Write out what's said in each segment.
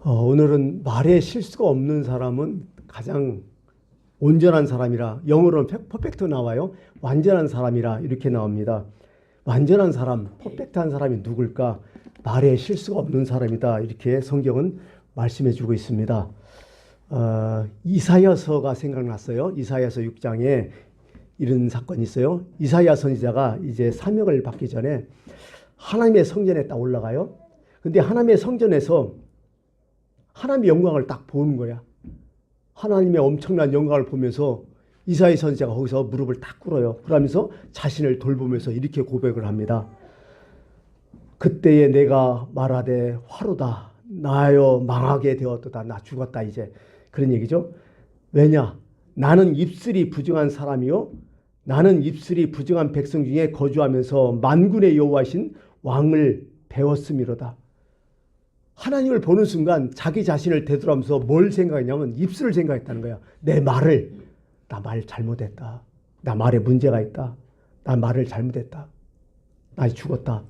오늘은 말에 실수가 없는 사람은 가장 온전한 사람이라, 영어로는 퍼펙트 나와요. 완전한 사람이라 이렇게 나옵니다. 완전한 사람, 퍼펙트한 사람이 누굴까? 말에 실수가 없는 사람이다. 이렇게 성경은 말씀해 주고 있습니다. 이사야서가 생각났어요. 이사야서 6장에 이런 사건이 있어요. 이사야 선지자가 이제 사명을 받기 전에 하나님의 성전에 딱 올라가요. 근데 하나님의 성전에서 하나님의 영광을 딱 보는 거야. 하나님의 엄청난 영광을 보면서 이사야 선지자가 거기서 무릎을 딱 꿇어요. 그러면서 자신을 돌보면서 이렇게 고백을 합니다. 그때에 내가 말하되 화로다. 나여 망하게 되었도다. 나 죽었다 이제. 그런 얘기죠. 왜냐? 나는 입술이 부정한 사람이요. 나는 입술이 부정한 백성 중에 거주하면서 만군의 여호와신 왕을 배웠음이로다. 하나님을 보는 순간 자기 자신을 되돌아보면서 뭘 생각했냐면 입술을 생각했다는 거야. 내 말을, 나 말 잘못했다. 나 말에 문제가 있다. 나 말을 잘못했다. 나 죽었다.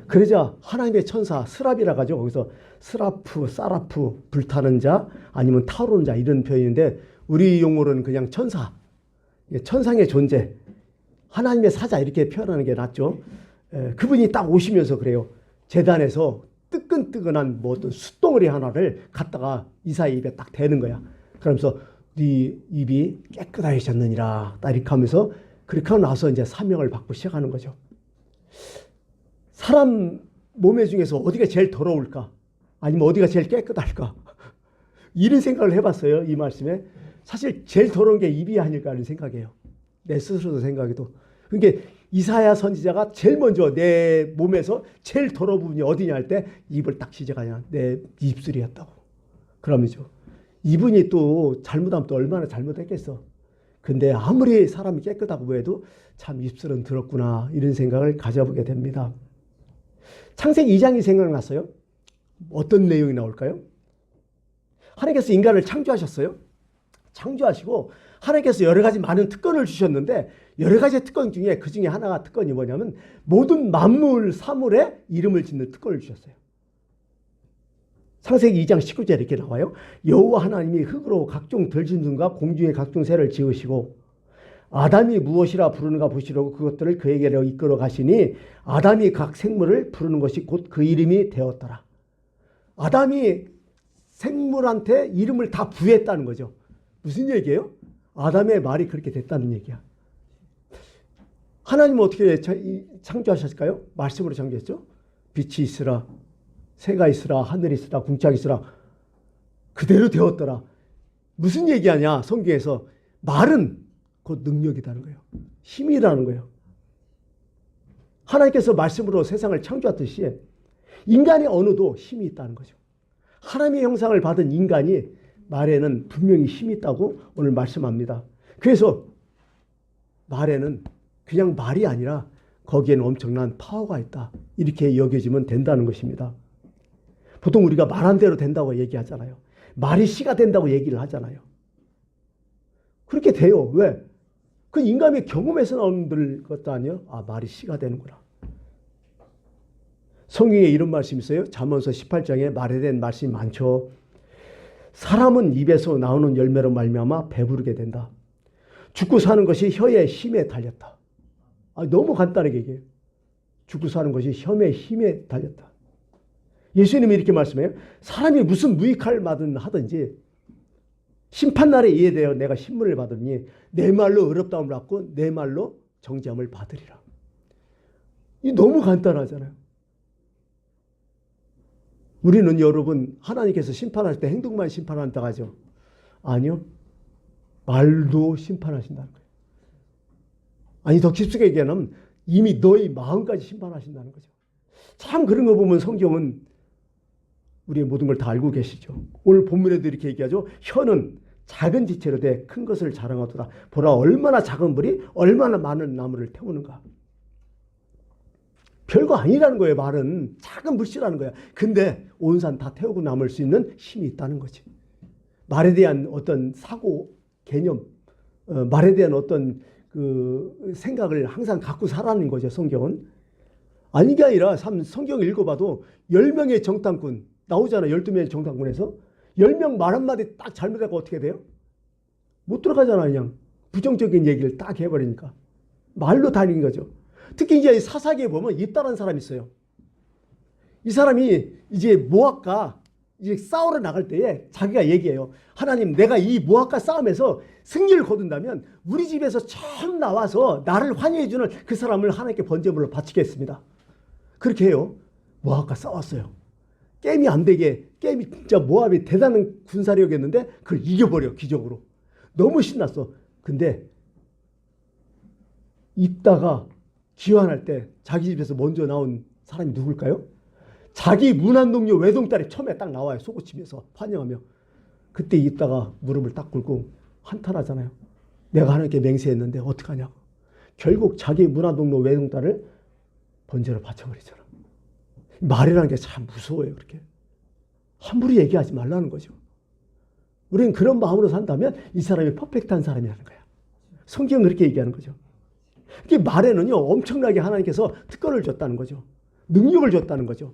그러자 하나님의 천사 스랍이라고 하죠. 거기서 스라프, 사라프, 불타는 자 아니면 타오르는 자 이런 표현인데 우리 용어로는 그냥 천사, 천상의 존재, 하나님의 사자 이렇게 표현하는 게 낫죠. 그분이 딱 오시면서 그래요. 제단에서 뜨끈뜨끈한 뭐 어떤 숯덩어리 하나를 갖다가 이사야 입에 딱 대는 거야. 그러면서 네 입이 깨끗하셨느니라 딱 이렇게 하면서 그렇게 하고 나서 이제 사명을 받고 시작하는 거죠. 사람 몸의 중에서 어디가 제일 더러울까? 아니면 어디가 제일 깨끗할까? 이런 생각을 해봤어요. 이 말씀에. 사실 제일 더러운 게 입이 아닐까 하는 생각이에요. 내 스스로도 생각해도. 그러니까 이사야 선지자가 제일 먼저 내 몸에서 제일 더러운 부분이 어디냐 할 때 입을 딱 지적하냐. 내 입술이었다고. 그러면서 이분이 또 잘못하면 또 얼마나 잘못했겠어. 근데 아무리 사람이 깨끗하고 해도 참 입술은 더럽구나 이런 생각을 가져보게 됩니다. 창세기 2장이 생각났어요. 어떤 내용이 나올까요? 하나님께서 인간을 창조하셨어요. 창조하시고 하나님께서 여러 가지 많은 특권을 주셨는데 여러 가지 특권 중에 그 중에 하나가 특권이 뭐냐면 모든 만물 사물에 이름을 짓는 특권을 주셨어요. 창세기 2장 19절에 이렇게 나와요. 여호와 하나님이 흙으로 각종 들짐승과 공중의 각종 새를 지으시고 아담이 무엇이라 부르는가 보시려고 그것들을 그에게로 이끌어 가시니 아담이 각 생물을 부르는 것이 곧 그 이름이 되었더라. 아담이 생물한테 이름을 다 부여했다는 거죠. 무슨 얘기예요? 아담의 말이 그렇게 됐다는 얘기야. 하나님은 어떻게 창조하셨을까요? 말씀으로 창조했죠. 빛이 있으라, 새가 있으라, 하늘이 있으라, 궁창이 있으라. 그대로 되었더라. 무슨 얘기하냐? 성경에서 말은 곧 능력이라는 거예요. 힘이라는 거예요. 하나님께서 말씀으로 세상을 창조했듯이 인간의 언어도 힘이 있다는 거죠. 하나님의 형상을 받은 인간이 말에는 분명히 힘이 있다고 오늘 말씀합니다. 그래서 말에는 그냥 말이 아니라 거기에는 엄청난 파워가 있다. 이렇게 여겨지면 된다는 것입니다. 보통 우리가 말한 대로 된다고 얘기하잖아요. 말이 씨가 된다고 얘기를 하잖아요. 그렇게 돼요. 왜? 그 인간의 경험에서 나오는 것도 아니에요. 아, 말이 씨가 되는구나. 성경에 이런 말씀이 있어요. 잠언서 18장에 말에 대한 말씀이 많죠. 사람은 입에서 나오는 열매로 말미암아 배부르게 된다. 죽고 사는 것이 혀의 힘에 달렸다. 너무 간단하게 얘기해요. 죽고 사는 것이 혀의 힘에 달렸다. 예수님이 이렇게 말씀해요. 사람이 무슨 무익할 말은 하든지 심판날에 이에 대하여 내가 신문을 받으니 내 말로 의롭다함을 받고 내 말로 정죄함을 받으리라. 이 너무 간단하잖아요. 우리는 여러분 하나님께서 심판할 때 행동만 심판한다고 하죠. 아니요. 말도 심판하신다는 거예요. 아니 더 깊숙이 얘기하면 이미 너의 마음까지 심판하신다는 거죠. 참 그런 거 보면 성경은 우리의 모든 걸 다 알고 계시죠. 오늘 본문에도 이렇게 얘기하죠. 혀는 작은 지체로 돼 큰 것을 자랑하도다. 보라 얼마나 작은 불이 얼마나 많은 나무를 태우는가. 별거 아니라는 거예요. 말은 작은 불씨라는 거야. 근데 온 산 다 태우고 남을 수 있는 힘이 있다는 거지. 말에 대한 어떤 사고 개념, 말에 대한 어떤 그 생각을 항상 갖고 살아는 거죠. 성경은. 아닌 게 아니라 성경 읽어봐도 10명의 정탐꾼 나오잖아요. 12명의 정당군에서. 10명 말 한마디 딱 잘못하고 어떻게 돼요? 못 들어가잖아요. 그냥 부정적인 얘기를 딱 해버리니까. 말로 다니는 거죠. 특히 이제 사사기에 보면 입다라는 사람이 있어요. 이 사람이 이제 모압과 이제 싸우러 나갈 때에 자기가 얘기해요. 하나님, 내가 이 모압과 싸움에서 승리를 거둔다면 우리 집에서 처음 나와서 나를 환영해주는 그 사람을 하나님께 번제물로 바치겠습니다. 그렇게 해요. 모압과 싸웠어요. 게임이 안 되게, 게임이 진짜 모압이 대단한 군사력이었는데 그걸 이겨버려, 기적으로. 너무 신났어. 근데 있다가 기환할 때 자기 집에서 먼저 나온 사람이 누굴까요? 자기 문안동료 외동딸이 처음에 딱 나와요. 속옷치면서 환영하며. 그때 있다가 무릎을 딱 꿇고 한탄하잖아요. 내가 하나님께 맹세했는데 어떡하냐고. 결국 자기 문안동료 외동딸을 번제로 바쳐버리잖아. 말이라는 게 참 무서워요. 그렇게 함부로 얘기하지 말라는 거죠. 우리는 그런 마음으로 산다면 이 사람이 퍼펙트한 사람이라는 거야. 성경은 그렇게 얘기하는 거죠. 이게 말에는요, 엄청나게 하나님께서 특권을 줬다는 거죠. 능력을 줬다는 거죠.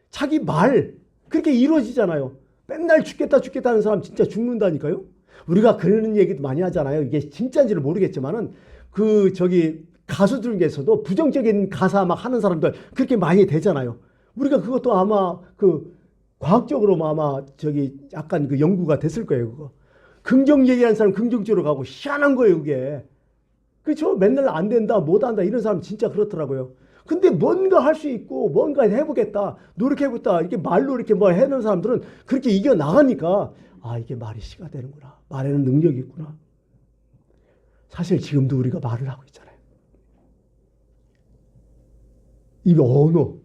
자기 말 그렇게 이루어지잖아요. 맨날 죽겠다 죽겠다 하는 사람 진짜 죽는다니까요. 우리가 그러는 얘기도 많이 하잖아요. 이게 진짜인지는 모르겠지만은 가수들 중에서도 부정적인 가사 막 하는 사람들 그렇게 많이 되잖아요. 우리가 그것도 아마 과학적으로 아마 약간 연구가 됐을 거예요. 그거. 긍정 얘기하는 사람 긍정적으로 가고 희한한 거예요, 그게. 그렇죠? 맨날 안 된다, 못 한다 이런 사람 진짜 그렇더라고요. 근데 뭔가 할 수 있고 뭔가 해보겠다, 노력해보겠다 이렇게 말로 이렇게 뭐 해놓은 사람들은 그렇게 이겨나가니까 이게 말이 시가 되는구나. 말에는 능력이 있구나. 사실 지금도 우리가 말을 하고 있잖아요. 이 언어.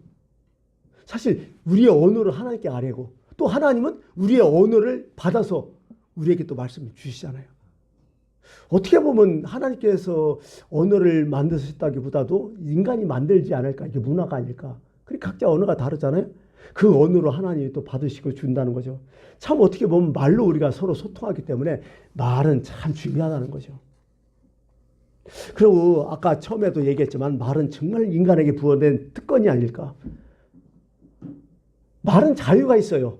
사실 우리의 언어를 하나님께 아뢰고 또 하나님은 우리의 언어를 받아서 우리에게 또 말씀을 주시잖아요. 어떻게 보면 하나님께서 언어를 만드셨다기보다도 인간이 만들지 않을까. 이게 문화가 아닐까. 그리고 각자 언어가 다르잖아요. 그 언어로 하나님이 또 받으시고 준다는 거죠. 참 어떻게 보면 말로 우리가 서로 소통하기 때문에 말은 참 중요하다는 거죠. 그리고 아까 처음에도 얘기했지만 말은 정말 인간에게 부여된 특권이 아닐까. 말은 자유가 있어요.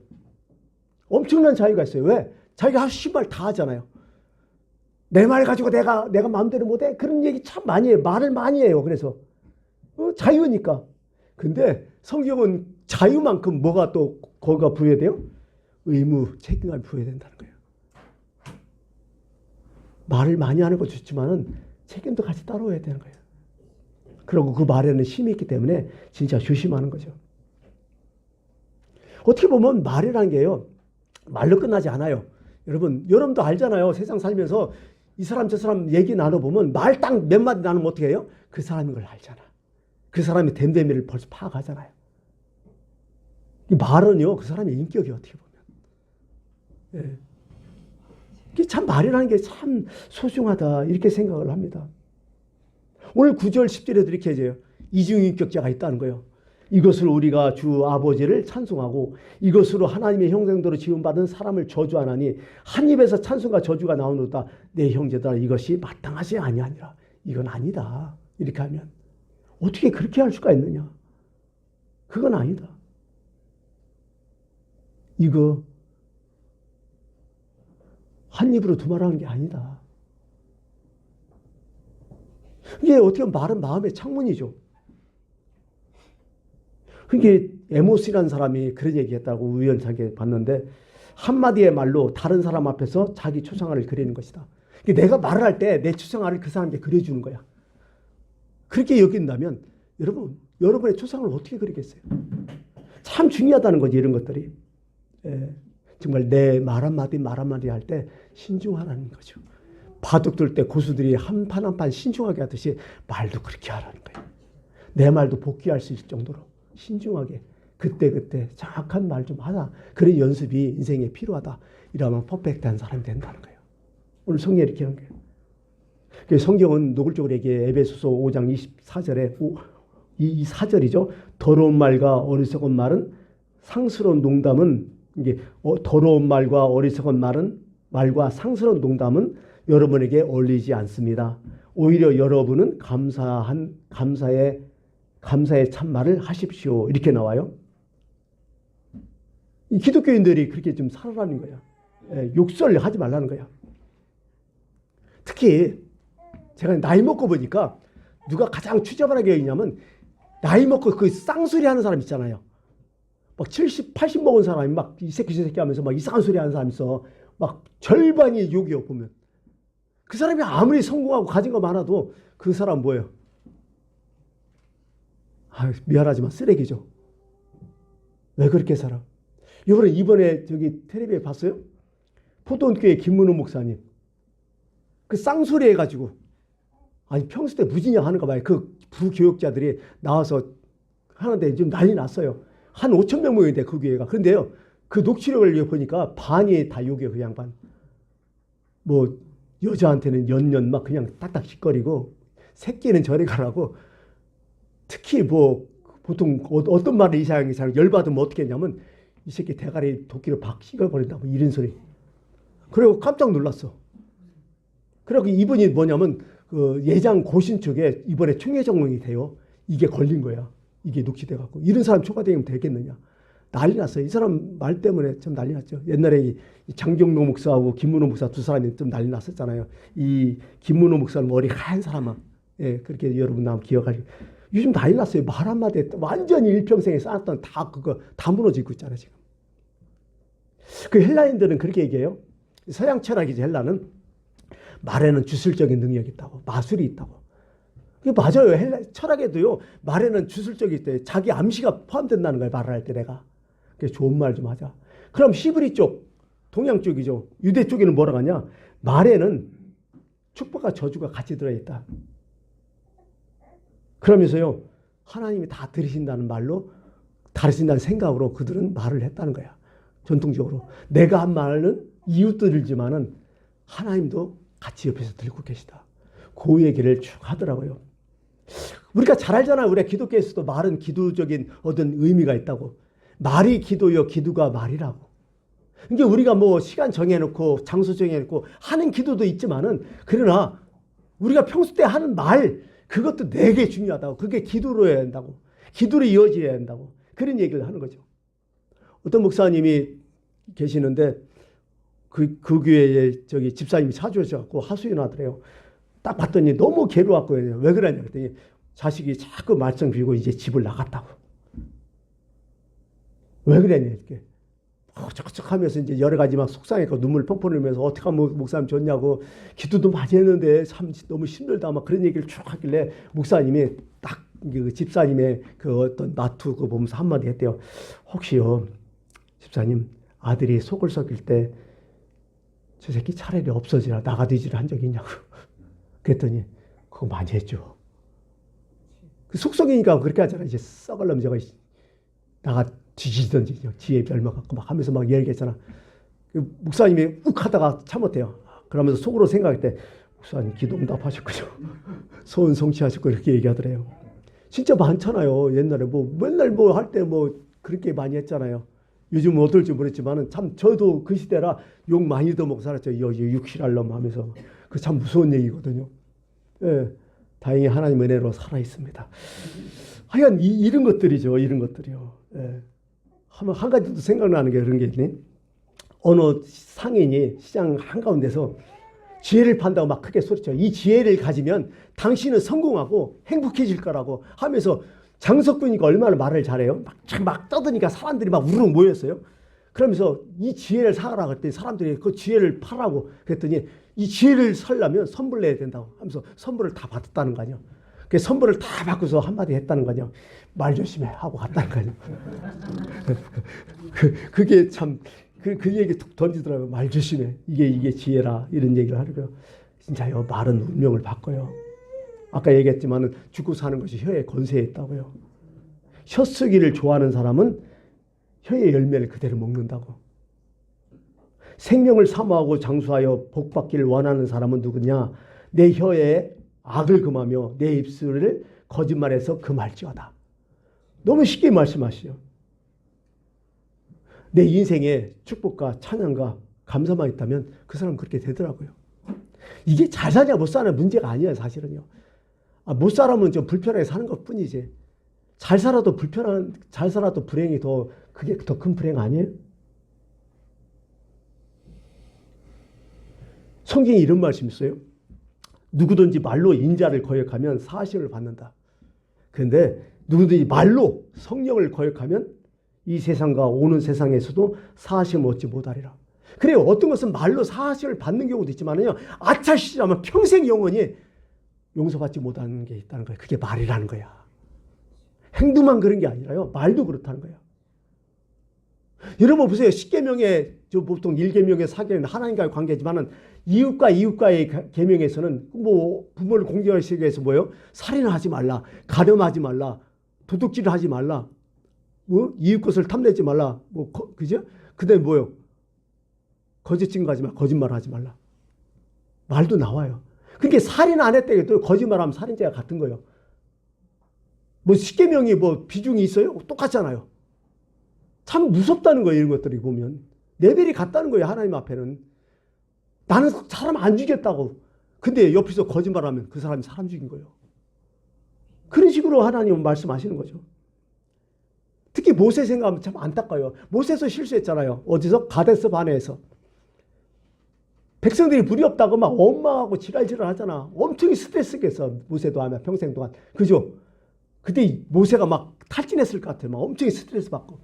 엄청난 자유가 있어요. 왜? 자기가 하고 싶은 말 다 하잖아요. 내 말 가지고 내가 마음대로 못해? 그런 얘기 참 많이 해요. 말을 많이 해요. 그래서 자유니까. 근데 성경은 자유만큼 뭐가 또 거기가 부여돼요? 의무, 책임감이 부여된다는 거예요. 말을 많이 하는 거 좋지만은 책임도 같이 따라와야 되는 거예요. 그리고 그 말에는 힘이 있기 때문에 진짜 조심하는 거죠. 어떻게 보면 말이라는 게요, 말로 끝나지 않아요. 여러분도 알잖아요. 세상 살면서 이 사람 저 사람 얘기 나눠보면 말 딱 몇 마디 나누면 어떻게 해요? 그 사람인 걸 알잖아. 그 사람의 됨됨이를 벌써 파악하잖아요. 이 말은요, 그 사람의 인격이 어떻게 보면. 예. 이게 참 말이라는 게 참 소중하다 이렇게 생각을 합니다. 오늘 9절 10절에도 이렇게 해줘요. 이중인격자가 있다는 거예요. 이것을 우리가 주 아버지를 찬송하고 이것으로 하나님의 형상대로 지음받은 사람을 저주하나니 한 입에서 찬송과 저주가 나오노다. 내 형제들아 이것이 마땅하지 아니하니라. 이건 아니다. 이렇게 하면 어떻게 그렇게 할 수가 있느냐. 그건 아니다. 이거 한 입으로 두말하는 게 아니다. 이게 어떻게 보면 말은 마음의 창문이죠. 그게 에모스라는 사람이 그런 얘기했다고 우연찮게 봤는데 한마디의 말로 다른 사람 앞에서 자기 초상화를 그리는 것이다. 내가 말을 할 때 내 초상화를 그 사람에게 그려주는 거야. 그렇게 여긴다면 여러분의 초상화를 어떻게 그리겠어요? 참 중요하다는 거지 이런 것들이. 정말 내 말 한마디 할 때 신중하라는 거죠. 바둑 둘 때 고수들이 한 판 한 판 신중하게 하듯이 말도 그렇게 하라는 거예요. 내 말도 복귀할 수 있을 정도로 신중하게 그때 정확한 말 좀 하자. 그런 연습이 인생에 필요하다. 이러면 퍼펙트한 사람이 된다는 거예요. 오늘 성경이 이렇게 하는 거예요. 성경은 노골적으로 얘기해. 에베소서 5장 24절에 이 4절이죠. 더러운 말과 어리석은 말은 상스러운 농담은 이게 더러운 말과 어리석은 말과 상스러운 농담은 여러분에게 어울리지 않습니다. 오히려 여러분은 감사의 참말을 하십시오. 이렇게 나와요. 이 기독교인들이 그렇게 좀 살아라는 거야. 욕설 하지 말라는 거야. 특히 제가 나이 먹고 보니까 누가 가장 추잡하게 여기냐면 나이 먹고 그 쌍소리 하는 사람 있잖아요. 막 70, 80 먹은 사람이 막 이 새끼 저 새끼 하면서 막 이상한 소리 하는 사람 있어. 막 절반이 욕이요 보면. 그 사람이 아무리 성공하고 가진 거 많아도 그 사람 뭐예요? 미안하지만 쓰레기죠. 왜 그렇게 살아? 이번에 저기 텔레비에 봤어요? 포도원교회 김문호 목사님. 그 쌍소리 해가지고 아니 평소 때 무진장 하는가 봐요. 그 부교역자들이 나와서 하는데 지금 난리 났어요. 한 5천 명 모였는데 그 교회가. 그런데요. 그 녹취록을 보니까 반이 다 욕이에요. 그 양반. 뭐 여자한테는 연년 막 그냥 딱딱 짓거리고 새끼는 저리 가라고. 특히 뭐 보통 어떤 말을 이상하게 열받으면 어떻게 했냐면 이 새끼 대가리 도끼로 박 씹어버린다 뭐 이런 소리. 그리고 깜짝 놀랐어. 그리고 이분이 뭐냐면 그 예장 고신 쪽에 이번에 총회 전공이 돼요. 이게 걸린 거야. 이게 녹취돼 갖고 이런 사람 초과되면 되겠느냐. 난리 났어요. 이 사람 말 때문에 좀 난리 났죠. 옛날에 이 장경로 목사하고 김문호 목사 두 사람이 좀 난리 났었잖아요. 이 김문호 목사는 머리 하얀 사람아. 예, 그렇게 여러분 아마 기억하시고. 요즘 난리 났어요. 말 한마디 했다. 완전히 일평생에 쌓았던 다 그거 다 무너지고 있잖아요, 지금. 그 헬라인들은 그렇게 얘기해요. 서양 철학이지 헬라는 말에는 주술적인 능력이 있다고, 마술이 있다고. 그게 맞아요. 헬라 철학에도요. 말에는 주술적이 있대. 자기 암시가 포함된다는 걸 말을 할 때 내가. 그게 좋은 말 좀 하자. 그럼 히브리 쪽, 동양 쪽이죠. 유대 쪽에는 뭐라고 하냐? 말에는 축복과 저주가 같이 들어있다. 그러면서요. 하나님이 다 들으신다는 말로, 다르신다는 생각으로 그들은 말을 했다는 거야. 전통적으로. 내가 한 말은 이웃 들지만은 하나님도 같이 옆에서 들고 계시다. 그 얘기를 쭉 하더라고요. 우리가 잘 알잖아요. 우리가 기독교에서도 말은 기도적인 어떤 의미가 있다고. 말이 기도요, 기도가 말이라고. 그러니까 우리가 뭐 시간 정해놓고 장소 정해놓고 하는 기도도 있지만은 그러나 우리가 평소 때 하는 말 그것도 되게 중요하다고. 그게 기도로 해야 한다고. 기도로 이어져야 한다고. 그런 얘기를 하는 거죠. 어떤 목사님이 계시는데 그 교회에 저기 집사님이 자주 오셔갖고 하소연하더래요. 딱 봤더니 너무 괴로웠고 왜 그러냐 그랬더니 자식이 자꾸 말썽 피우고 이제 집을 나갔다고. 왜 그러냐 이렇게 척척하면서 이제 여러 가지 막 속상했고 눈물 펑펑 흘리면서 어떻게 하면 목사님 좋냐고 기도도 많이 했는데 참 너무 힘들다 막 그런 얘기를 쭉 하길래 목사님이 딱 그 집사님의 그 어떤 나투 그거 보면서 한마디 했대요. 혹시요 집사님 아들이 속을 썩일 때 저 새끼 차라리 없어지라 나가뒤지를 한 적이 있냐고. 그랬더니 그거 많이 했죠. 그 속썩이니까 그렇게 하잖아. 이제 썩을려면 제가 나가 뒤지든지 지혜 별명 갖고 막 하면서 막 얘기했잖아. 그 목사님이 욱 하다가 참았대요. 그러면서 속으로 생각할 때 목사님 기도 응답하셨군요. 소원 성취하셨고 이렇게 얘기하더래요. 진짜 많잖아요. 옛날에 뭐 맨날 뭐 할 때 뭐 그렇게 많이 했잖아요. 요즘은 어떨지 모르겠지만은 참 저도 그 시대라 욕 많이 더 먹고 살았죠. 여기 육실할 놈 하면서. 그 참 무서운 얘기거든요. 예, 다행히 하나님 은혜로 살아 있습니다. 하여간 이런 것들이죠. 이런 것들이요. 예. 한 가지 또 생각나는 게 그런 게 있네. 어느 상인이 시장 한가운데서 지혜를 판다고 막 크게 소리쳐. 이 지혜를 가지면 당신은 성공하고 행복해질 거라고 하면서 장석군이가 얼마나 말을 잘해요. 막 떠드니까 사람들이 막 우르르 모였어요. 그러면서 이 지혜를 사라 그랬더니 사람들이 그 지혜를 파라고 그랬더니 이 지혜를 살려면 선물 내야 된다고 하면서 선물을 다 받았다는 거 아니야. 그 선물을 다 받고서 한마디 했다는 거 아니야. 말 조심해 하고 갔다는 거 아니야. 그게 참 그 얘기 툭 던지더라고요. 말 조심해. 이게 지혜라 이런 얘기를 하려고요. 진짜요. 말은 운명을 바꿔요. 아까 얘기했지만은 죽고 사는 것이 혀에 권세에 있다고요. 혀 쓰기를 좋아하는 사람은 혀의 열매를 그대로 먹는다고. 생명을 사모하고 장수하여 복받기를 원하는 사람은 누구냐? 내 혀에 악을 금하며 내 입술을 거짓말해서 금할지어다. 너무 쉽게 말씀하시죠. 내 인생에 축복과 찬양과 감사만 있다면 그 사람은 그렇게 되더라고요. 이게 잘 사냐 못 사냐 문제가 아니에요. 사실은요. 못 살아면 좀 불편하게 사는 것 뿐이지. 잘 살아도 불행이 그게 더 큰 불행 아니에요? 성경에 이런 말씀이 있어요. 누구든지 말로 인자를 거역하면 사심을 받는다. 그런데 누구든지 말로 성령을 거역하면 이 세상과 오는 세상에서도 사심을 얻지 못하리라. 그래요. 어떤 것은 말로 사심을 받는 경우도 있지만요. 아차시라면 평생 영원히 용서받지 못하는 게 있다는 거예요. 그게 말이라는 거야. 행동만 그런 게 아니라요. 말도 그렇다는 거야. 여러분 보세요. 10계명에 보통 1계명에 4계명 하나님과의 관계지만은 이웃과의 계명에서는 뭐 부모를 공경하시기 위해서 뭐예요? 살인하지 말라, 가늠하지 말라, 도둑질하지 말라, 뭐 이웃 것을 탐내지 말라, 뭐 그죠? 그다음에 뭐요? 거짓 증거하지 말라, 거짓말하지 말라. 말도 나와요. 그러니까 살인 안 했다 해도 거짓말하면 살인죄가 같은 거예요. 뭐 10계명이 뭐 비중이 있어요? 똑같잖아요. 참 무섭다는 거예요. 이런 것들이 보면 레벨이 같다는 거예요. 하나님 앞에는. 나는 사람 안 죽였다고. 근데 옆에서 거짓말하면 그 사람이 사람 죽인 거예요. 그런 식으로 하나님은 말씀하시는 거죠. 특히 모세 생각하면 참 안타까워요. 모세도 실수했잖아요. 어디서? 가데스 바네에서. 백성들이 불이 없다고 막 원망하고 지랄지랄 하잖아. 엄청 스트레스겠어. 모세도 하면 평생 동안. 그죠? 그때 모세가 막 탈진했을 것 같아요. 막 엄청 스트레스 받고.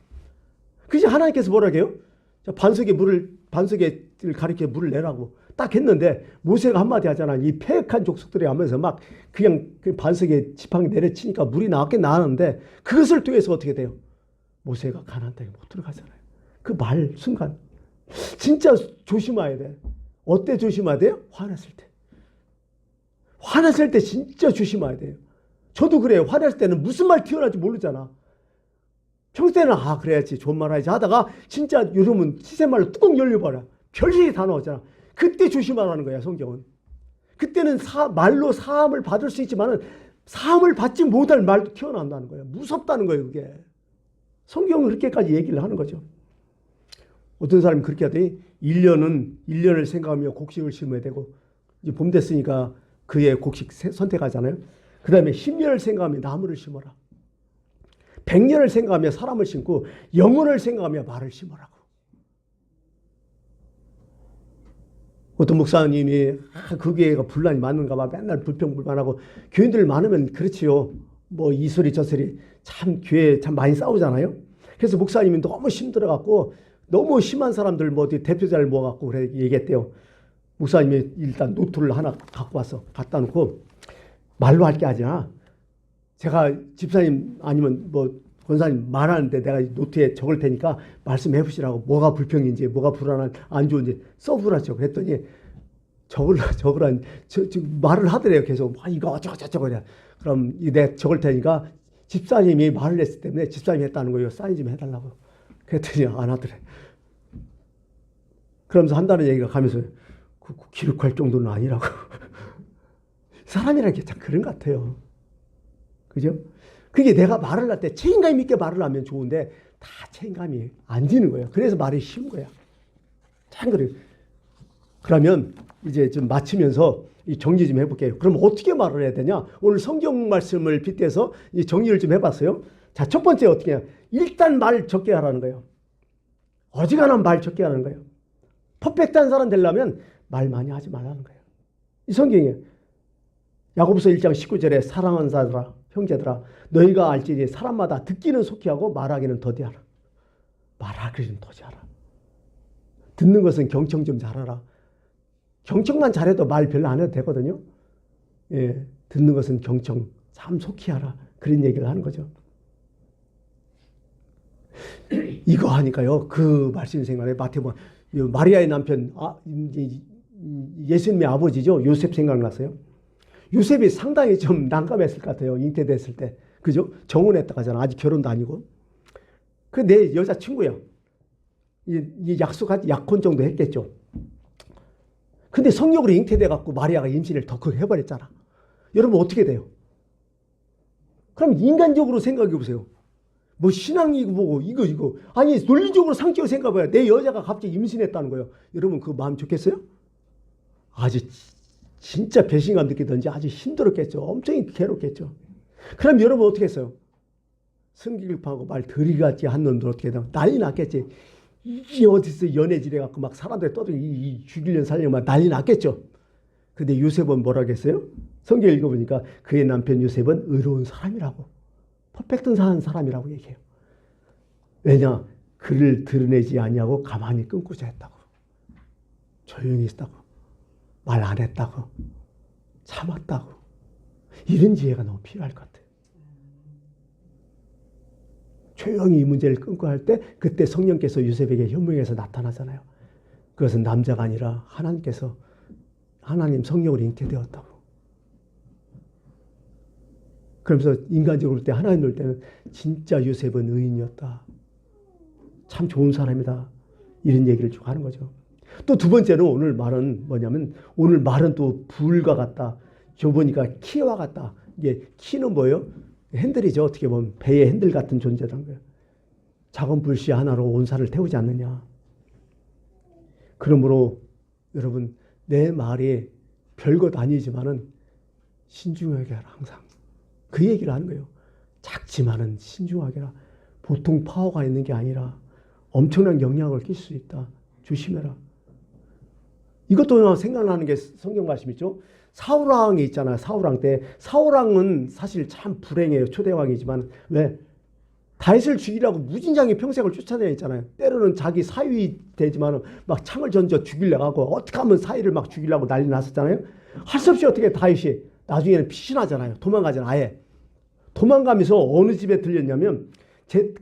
그래서 하나님께서 뭐라고 해요? 반석에 가리켜 물을 내라고 딱 했는데 모세가 한마디 하잖아. 이 패역한 족속들이 하면서 막 그냥 그 반석에 지팡이 내려치니까 물이 나왔긴 나왔는데 그것을 통해서 어떻게 돼요? 모세가 가나안 땅에 못 들어가잖아요. 그 말 순간 진짜 조심해야 돼. 어때 조심해야 돼요? 화났을 때. 화났을 때 진짜 조심해야 돼요. 저도 그래요. 화났을 때는 무슨 말 튀어나올지 모르잖아. 평소에는 그래야지 좋은 말 해야지 하다가 진짜 요즘은 시세말로 뚜껑 열려버려. 별일이 다 나오잖아. 그때 조심하라는 거야. 성경은. 그때는 말로 사함을 받을 수 있지만 사함을 받지 못할 말도 튀어나온다는 거예요. 무섭다는 거예요. 그게. 성경은 그렇게까지 얘기를 하는 거죠. 어떤 사람이 그렇게 하더니 1년을 생각하며 곡식을 심어야 되고 이제 봄 됐으니까 그의 곡식 선택하잖아요. 그 다음에 10년을 생각하며 나무를 심어라. 100년을 생각하며 사람을 심고 영혼을 생각하며 말을 심으라고. 어떤 목사님이 그 교회가 분란이 많은가 봐. 맨날 불평불만하고 교인들 많으면 그렇지요. 뭐 이 소리 저 소리 참 교회 참 많이 싸우잖아요. 그래서 목사님이 너무 힘들어갖고 너무 심한 사람들 뭐 대표자를 모아갖고 그래 얘기했대요. 목사님이 일단 노트를 하나 갖고 와서 갖다 놓고 말로 할 게 아니라 제가 집사님 아니면 뭐 권사님 말하는데 내가 노트에 적을 테니까 말씀해 보시라고. 뭐가 불평인지 뭐가 불안한 안 좋은지 써보라죠. 그랬더니 적으란 말을 하더래요. 계속 이거 어쩌고 그래. 그럼 내가 적을 테니까 집사님이 말을 했기 때문에 집사님이 했다는 거예요. 사인 좀 해달라고. 그랬더니 안 하더래. 그러면서 한다는 얘기가 가면서 기록할 정도는 아니라고. 사람이라는 게 참 그런 것 같아요. 그죠? 그게 내가 말을 할 때 책임감 있게 말을 하면 좋은데 다 책임감이 안 지는 거예요. 그래서 말이 쉬운 거야. 참 그래요. 그러면 이제 좀 마치면서 정리 좀 해볼게요. 그럼 어떻게 말을 해야 되냐? 오늘 성경 말씀을 빗대서 정리를 좀 해봤어요. 자, 첫 번째 어떻게 해요? 일단 말 적게 하라는 거예요. 어지간한 말 적게 하는 거예요. 퍼펙트한 사람 되려면 말 많이 하지 말라는 거예요. 이 성경에 야고보서 1장 19절에 사랑하는 자들아 형제들아 너희가 알지니 사람마다 듣기는 속히 하고 말하기는 더디하라. 말하기는 더디하라. 듣는 것은 경청 좀 잘하라. 경청만 잘해도 말 별로 안 해도 되거든요. 예, 듣는 것은 경청 참 속히 하라. 그런 얘기를 하는 거죠. 이거 하니까요. 그 말씀 생각나요. 마태복음 마리아의 남편 예수님의 아버지죠. 요셉 생각났어요. 요셉이 상당히 좀 난감했을 것 같아요. 잉태됐을 때. 그죠? 정혼했다고 하잖아. 아직 결혼도 아니고. 그 내 여자친구야. 약혼 정도 했겠죠. 근데 성령으로 잉태돼갖고 마리아가 임신을 더 크게 해버렸잖아. 여러분 어떻게 돼요? 그럼 인간적으로 생각해보세요. 뭐 신앙이고 뭐고 이거. 아니 논리적으로 상식적으로 생각해봐요. 내 여자가 갑자기 임신했다는 거예요. 여러분 그 마음 좋겠어요? 아주 진짜 배신감 느끼든지 아주 힘들었겠죠. 엄청 괴롭겠죠. 그럼 여러분 어떻게 했어요? 성기급하고 말 더리같이 한 놈들 어떻게 해요? 난리 났겠지. 이게 어디서 연애질 해갖고 막 사람들 떠들고 죽이려는 살려고 막 난리 났겠죠. 근데 요셉은 뭐라고 했어요? 성경 읽어보니까 그의 남편 요셉은 의로운 사람이라고, 퍼펙트한 사람이라고 얘기해요. 왜냐? 그를 드러내지 아니하고 가만히 끊고자 했다고. 조용히 있다고. 말 안 했다고. 참았다고. 이런 지혜가 너무 필요할 것 같아요. 조용히 이 문제를 끊고 할 때 그때 성령께서 요셉에게 현몽에서 나타나잖아요. 그것은 남자가 아니라 하나님께서 하나님 성령으로 잉태되었다고. 그러면서 인간적으로 볼 때 하나님 볼 때는 진짜 요셉은 의인이었다. 참 좋은 사람이다. 이런 얘기를 쭉 하는 거죠. 또 두 번째로 오늘 말은 뭐냐면 오늘 말은 또 불과 같다. 저 보니까 키와 같다. 이게 키는 뭐예요? 핸들이죠. 어떻게 보면 배의 핸들 같은 존재라는 거예요. 작은 불씨 하나로 온 산을 태우지 않느냐. 그러므로 여러분 내 말이 별것 아니지만은 신중하게 하라 항상. 그 얘기를 하는 거예요. 작지만은 신중하게 하라. 보통 파워가 있는 게 아니라 엄청난 영향을 끼칠 수 있다. 조심해라. 이것도 생각나는 게 성경 말씀 있죠. 사울왕이 있잖아요. 사울왕 때. 사울왕은 사실 참 불행해요. 초대왕이지만 왜? 다윗을 죽이려고 무진장이 평생을 쫓아다녔잖아요. 때로는 자기 사위 되지만 막 창을 던져 죽이려고 하고 어떻게 하면 사위를 막 죽이려고 난리 났었잖아요. 할 수 없이 어떻게 다윗이 나중에는 피신하잖아요. 도망가잖아요. 아예. 도망가면서 어느 집에 들렸냐면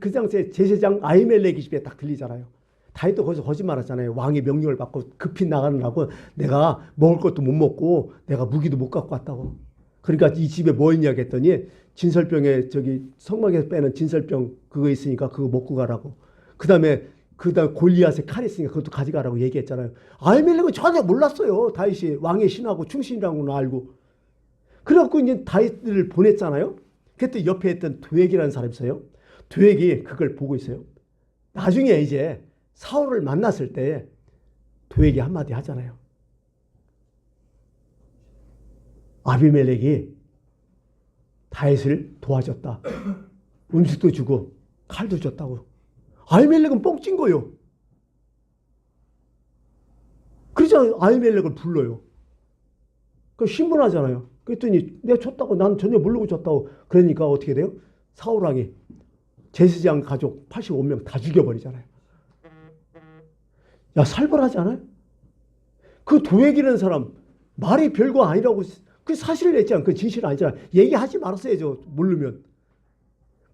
그 당시에 제사장 아히멜렉 집에 딱 들리잖아요. 다윗도 거기서 거짓말하잖아요. 왕의 명령을 받고 급히 나가느라고 내가 먹을 것도 못 먹고 내가 무기도 못 갖고 왔다고. 그러니까 이 집에 뭐 있냐고 했더니 진설병에 저기 성막에서 빼는 진설병 그거 있으니까 그거 먹고 가라고. 그다음에 골리앗의 칼 있으니까 그것도 가져가라고 얘기했잖아요. 아히멜렉은 전혀 몰랐어요. 다윗이 왕의 신하고 충신이라고는 알고. 그래갖고 이제 다윗을 보냈잖아요. 그때 옆에 있던 도액이라는 사람이 있어요. 도액이 그걸 보고 있어요. 나중에 이제 사울을 만났을 때 도액이 한마디 하잖아요. 아비멜렉이 다윗을 도와줬다. 음식도 주고 칼도 줬다고. 아비멜렉은 뻥찐 거예요. 그래서 아비멜렉을 불러요. 그 신문하잖아요. 그랬더니 내가 줬다고 나는 전혀 모르고 줬다고. 그러니까 어떻게 돼요? 사울왕이 제사장 가족 85명 다 죽여버리잖아요. 야, 살벌하지 않아요? 그 도액이라는 사람 말이 별거 아니라고 그 사실을 냈잖아. 그 진실 아니잖아. 얘기하지 말았어야죠. 모르면.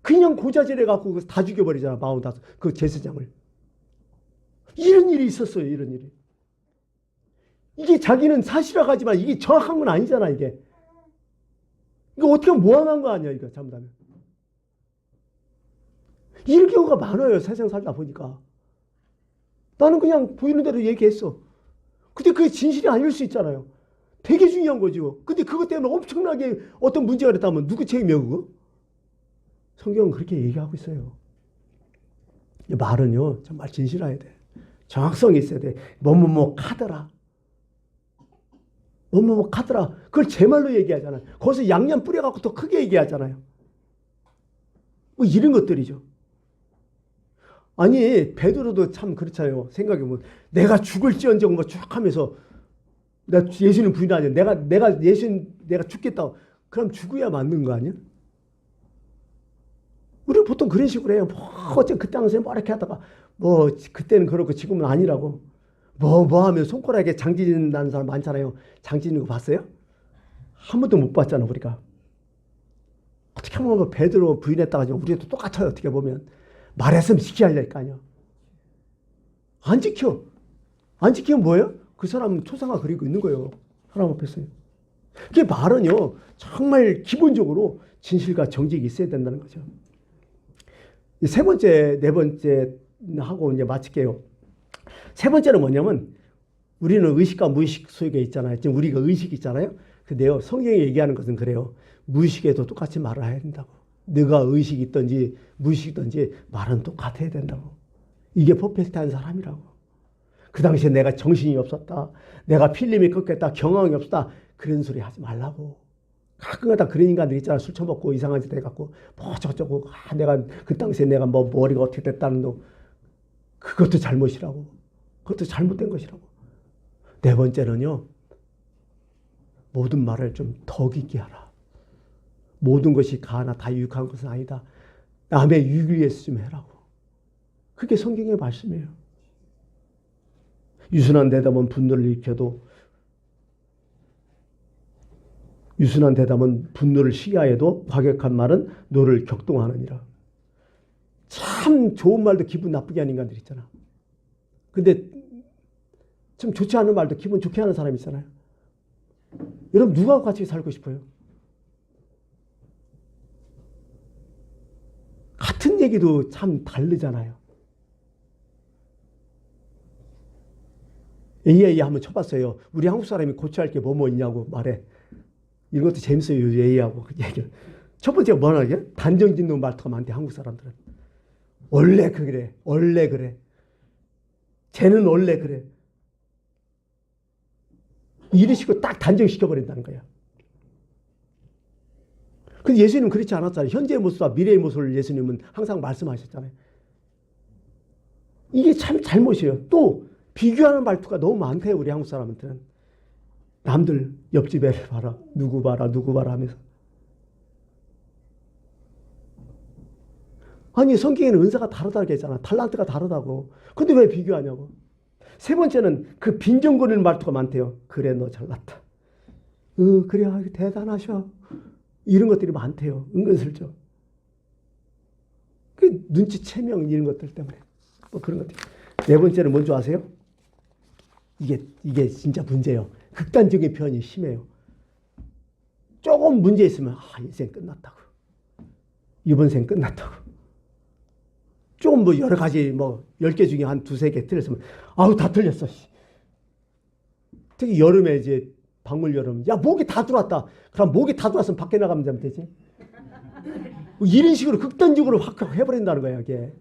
그냥 고자질해 갖고 다 죽여버리잖아. 45. 그 제사장을. 이런 일이 있었어요. 이런 일이. 이게 자기는 사실이라고 하지만 이게 정확한 건 아니잖아. 이게. 이거 어떻게 하면 모함한 거 아니야. 이거 잘못하면. 이런 경우가 많아요. 세상 살다 보니까. 나는 그냥 보이는 대로 얘기했어. 근데 그게 진실이 아닐 수 있잖아요. 되게 중요한 거죠. 근데 그것 때문에 엄청나게 어떤 문제가 됐다면 누구 책임이야 그거? 성경은 그렇게 얘기하고 있어요. 말은요 정말 진실해야 돼. 정확성이 있어야 돼. 뭐뭐뭐 카더라. 뭐뭐뭐 카더라. 그걸 제 말로 얘기하잖아요. 거기서 양념 뿌려갖고 더 크게 얘기하잖아요. 뭐 이런 것들이죠. 아니 베드로도 참 그렇잖아요. 생각해보면 내가 죽을지언정 뭐 쭉 하면서 나 예수님 부인하냐. 내가 예수님 내가 죽겠다고. 그럼 죽어야 맞는 거 아니야? 우리 보통 그런 식으로 해요. 뭐 어째 그 당시에 뭐 이렇게 하다가 뭐 그때는 그렇고 지금은 아니라고. 뭐 하면 손가락에 장지는 나는 사람 많잖아요. 장지는 거 봤어요? 한 번도 못 봤잖아 우리가. 어떻게 보면 베드로 부인했다가 우리도 똑같아요. 어떻게 보면. 말했으면 지켜야 할 거 아니야. 안 지켜. 안 지키면 뭐예요? 그 사람은 초상화 그리고 있는 거예요. 하나님 앞에서요. 그게 말은요. 정말 기본적으로 진실과 정직이 있어야 된다는 거죠. 세 번째, 네 번째 하고 이제 마칠게요. 세 번째는 뭐냐면 우리는 의식과 무의식 속에 있잖아요. 지금 우리가 의식이 있잖아요. 근데요. 성경이 얘기하는 것은 그래요. 무의식에도 똑같이 말을 해야 된다고. 너가 의식이 있든지 무의식이 있든지 말은 똑같아야 된다고. 이게 퍼펙트한 사람이라고. 그 당시에 내가 정신이 없었다. 내가 필름이 꺾였다. 경황이 없었다. 그런 소리 하지 말라고. 가끔가다 그런 인간들 있잖아. 술 처먹고 이상한 짓 해갖고 뭐 저쩌고 내가 그 당시에 내가 뭐 머리가 어떻게 됐다는 거. 그것도 잘못이라고. 그것도 잘못된 것이라고. 네 번째는요. 모든 말을 좀 덕 있게 하라. 모든 것이 가나 다 유익한 것은 아니다. 남의 유익을 위해서 좀 해라고. 그게 성경의 말씀이에요. 유순한 대답은 분노를 일으켜도 유순한 대답은 분노를 시기하여도 과격한 말은 너를 격동하느니라. 참 좋은 말도 기분 나쁘게 하는 인간들 있잖아. 근데 참 좋지 않은 말도 기분 좋게 하는 사람이 있잖아요. 여러분 누가 같이 살고 싶어요? 같은 얘기도 참 다르잖아요. AI 한번 쳐봤어요. 우리 한국 사람이 고쳐야 할 게 뭐 있냐고 말해. 이것도 재밌어요. AI하고 그 얘기를. 첫 번째가 뭐냐면 단정 짓는 말투가 많대. 한국 사람들은. 원래 그래. 원래 그래. 쟤는 원래 그래. 이러시고 딱 단정시켜버린다는 거야. 근데 예수님은 그렇지 않았잖아요. 현재의 모습과 미래의 모습을 예수님은 항상 말씀하셨잖아요. 이게 참 잘못이에요. 또 비교하는 말투가 너무 많대요. 우리 한국 사람한테는. 남들 옆집 애를 봐라. 누구 봐라. 누구 봐라 하면서. 아니 성경에는 은사가 다르다고 했잖아. 달란트가 다르다고. 근데 왜 비교하냐고. 세 번째는 그 빈정거리는 말투가 많대요. 그래 너 잘났다. 그래 대단하셔. 이런 것들이 많대요. 은근슬쩍. 그 눈치채명 이런 것들 때문에. 뭐 그런 것들. 네 번째는 뭔지 아세요? 이게 진짜 문제예요. 극단적인 표현이 심해요. 조금 문제 있으면 인생 끝났다고. 이번 생 끝났다고. 조금 뭐 여러 가지 10개 중에 한 두세 개 틀렸으면 다 틀렸어. 특히 여름에 이제 방울 여름. 야 모기 다 들어왔다. 그럼 모기 다 들어왔으면 밖에 나가면 되지. 이런 식으로 극단적으로 확 해버린다는 거야 이게.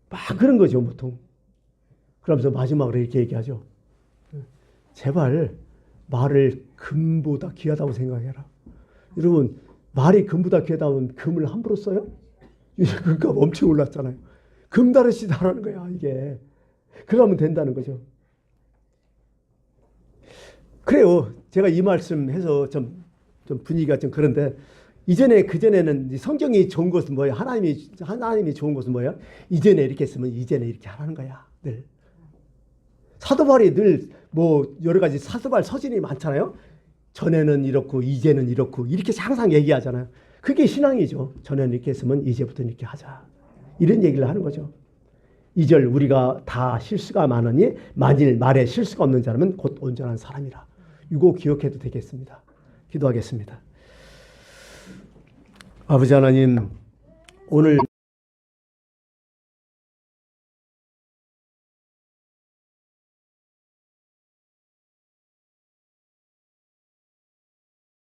막 그런 거죠 보통. 그러면서 마지막으로 이렇게 얘기하죠. 제발 말을 금보다 귀하다고 생각해라. 여러분 말이 금보다 귀하다면 금을 함부로 써요? 금값 엄청 올랐잖아요. 금다르시다라는 거야 이게. 그러면 된다는 거죠. 그래요. 제가 이 말씀해서 좀 분위기가 좀 그런데 그전에는 성경이 좋은 것은 뭐예요? 하나님이 좋은 것은 뭐예요? 이전에 이렇게 했으면 이전에 이렇게 하라는 거야. 늘. 사도 바울이 늘 여러 가지 사도 바울 서신이 많잖아요. 전에는 이렇고 이제는 이렇고 이렇게 항상 얘기하잖아요. 그게 신앙이죠. 전에는 이렇게 했으면 이제부터 이렇게 하자. 이런 얘기를 하는 거죠. 2절 우리가 다 실수가 많으니 만일 말에 실수가 없는 자라면 곧 온전한 사람이라. 이거 기억해도 되겠습니다. 기도하겠습니다. 아버지 하나님 오늘